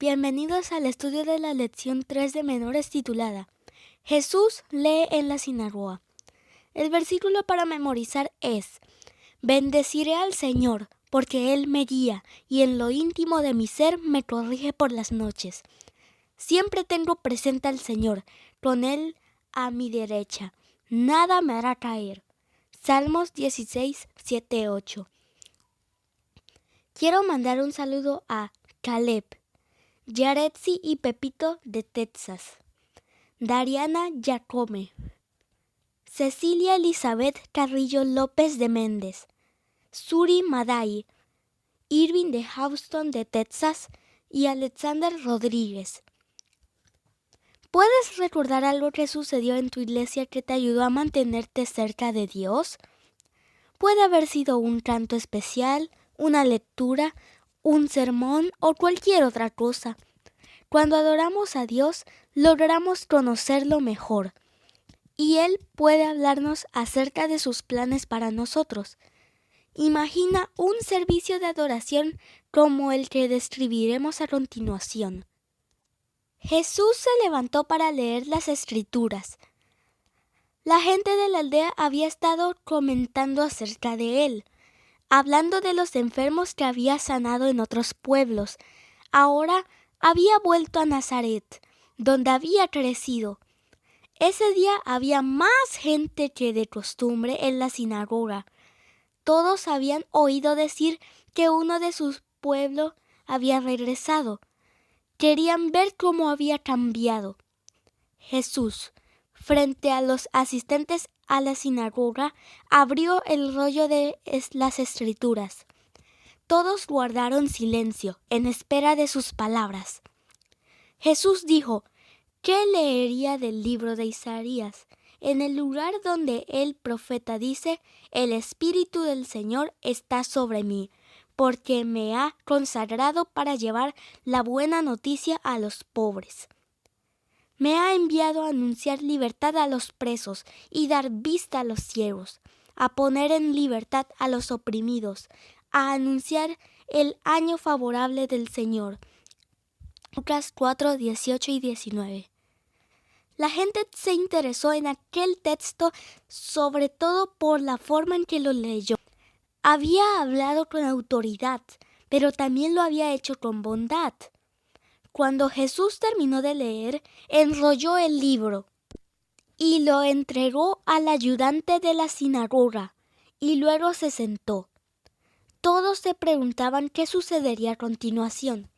Bienvenidos al estudio de la lección 3 de menores titulada Jesús lee en la sinagoga. El versículo para memorizar es: Bendeciré al Señor, porque Él me guía y en lo íntimo de mi ser me corrige por las noches. Siempre tengo presente al Señor, con Él a mi derecha. Nada me hará caer. Salmos 16, 7, 8. Quiero mandar un saludo a Caleb, Yaretsi y Pepito de Texas, Dariana Jacome, Cecilia Elizabeth Carrillo López de Méndez, Suri Madai, Irving de Houston de Texas y Alexander Rodríguez. ¿Puedes recordar algo que sucedió en tu iglesia que te ayudó a mantenerte cerca de Dios? Puede haber sido un canto especial, una lectura, un sermón o cualquier otra cosa. Cuando adoramos a Dios, logramos conocerlo mejor, y Él puede hablarnos acerca de sus planes para nosotros. Imagina un servicio de adoración como el que describiremos a continuación. Jesús se levantó para leer las Escrituras. La gente de la aldea había estado comentando acerca de Él, hablando de los enfermos que había sanado en otros pueblos. Ahora había vuelto a Nazaret, donde había crecido. Ese día había más gente que de costumbre en la sinagoga. Todos habían oído decir que uno de su pueblo había regresado. Querían ver cómo había cambiado. Jesús, frente a los asistentes a la sinagoga, abrió el rollo de las Escrituras. Todos guardaron silencio en espera de sus palabras. Jesús dijo: ¿qué leería del libro de Isaías? En el lugar donde el profeta dice: El Espíritu del Señor está sobre mí, porque me ha consagrado para llevar la buena noticia a los pobres. Me ha enviado a anunciar libertad a los presos y dar vista a los ciegos, a poner en libertad a los oprimidos, a anunciar el año favorable del Señor. Lucas 4, 18 y 19. La gente se interesó en aquel texto sobre todo por la forma en que lo leyó. Había hablado con autoridad, pero también lo había hecho con bondad. Cuando Jesús terminó de leer, enrolló el libro y lo entregó al ayudante de la sinagoga, y luego se sentó. Todos se preguntaban qué sucedería a continuación.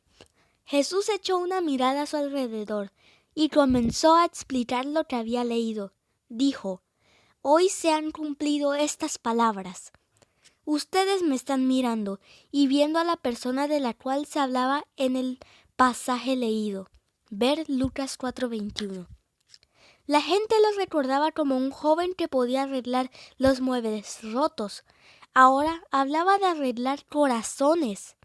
Jesús echó una mirada a su alrededor y comenzó a explicar lo que había leído. Dijo: Hoy se han cumplido estas palabras. Ustedes me están mirando y viendo a la persona de la cual se hablaba en el pasaje leído. Ver Lucas 4:21. La gente lo recordaba como un joven que podía arreglar los muebles rotos. Ahora hablaba de arreglar corazones.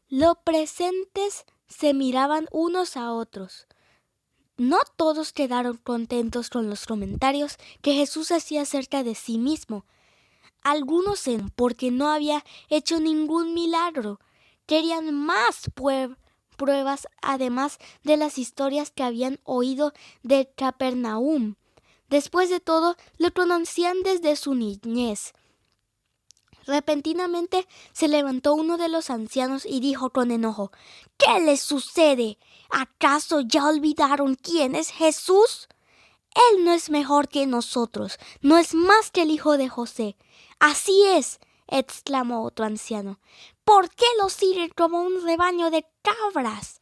Los presentes se miraban unos a otros. No todos quedaron contentos con los comentarios que Jesús hacía acerca de sí mismo. Algunos, porque no había hecho ningún milagro, querían más pruebas, además de las historias que habían oído de Capernaum. Después de todo, lo conocían desde su niñez. Repentinamente se levantó uno de los ancianos y dijo con enojo: ¿Qué les sucede? ¿Acaso ya olvidaron quién es Jesús? Él no es mejor que nosotros, no es más que el hijo de José. Así es, exclamó otro anciano. ¿Por qué lo siguen como un rebaño de cabras?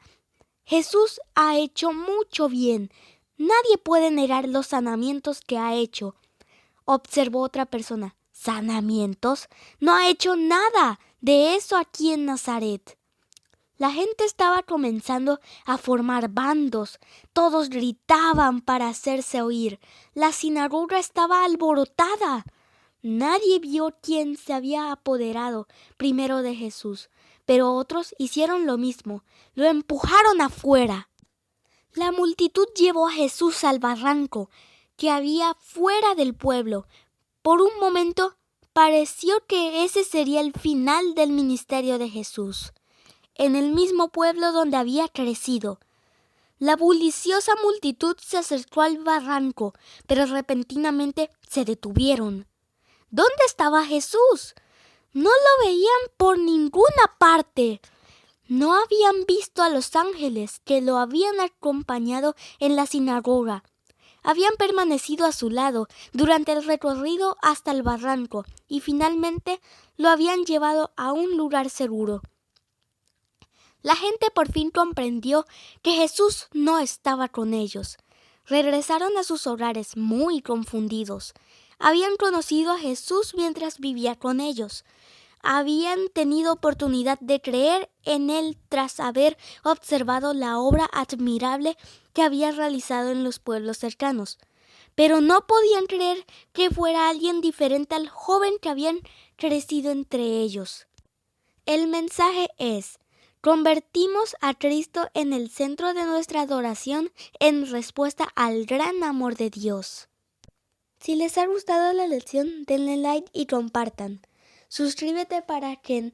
Jesús ha hecho mucho bien. Nadie puede negar los sanamientos que ha hecho, observó otra persona. ¿Sanamientos? No ha hecho nada de eso aquí en Nazaret. La gente estaba comenzando a formar bandos. Todos gritaban para hacerse oír. La sinagoga estaba alborotada. Nadie vio quién se había apoderado primero de Jesús, pero otros hicieron lo mismo. Lo empujaron afuera. La multitud llevó a Jesús al barranco que había fuera del pueblo. Por un momento pareció que ese sería el final del ministerio de Jesús. en el mismo pueblo donde había crecido. La bulliciosa multitud se acercó al barranco, pero repentinamente se detuvieron. ¿Dónde estaba Jesús? No lo veían por ninguna parte. No habían visto a los ángeles que lo habían acompañado en la sinagoga. Habían permanecido a su lado durante el recorrido hasta el barranco y finalmente lo habían llevado a un lugar seguro. La gente por fin comprendió que Jesús no estaba con ellos. Regresaron a sus hogares muy confundidos. Habían conocido a Jesús mientras vivía con ellos. Habían tenido oportunidad de creer en Él tras haber observado la obra admirable que había realizado en los pueblos cercanos. Pero no podían creer que fuera alguien diferente al joven que habían crecido entre ellos. El mensaje es: convertimos a Cristo en el centro de nuestra adoración en respuesta al gran amor de Dios. Si les ha gustado la lección, denle like y compartan. Suscríbete para que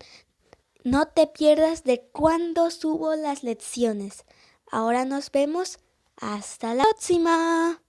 no te pierdas de cuando subo las lecciones. Ahora nos vemos. ¡Hasta la próxima!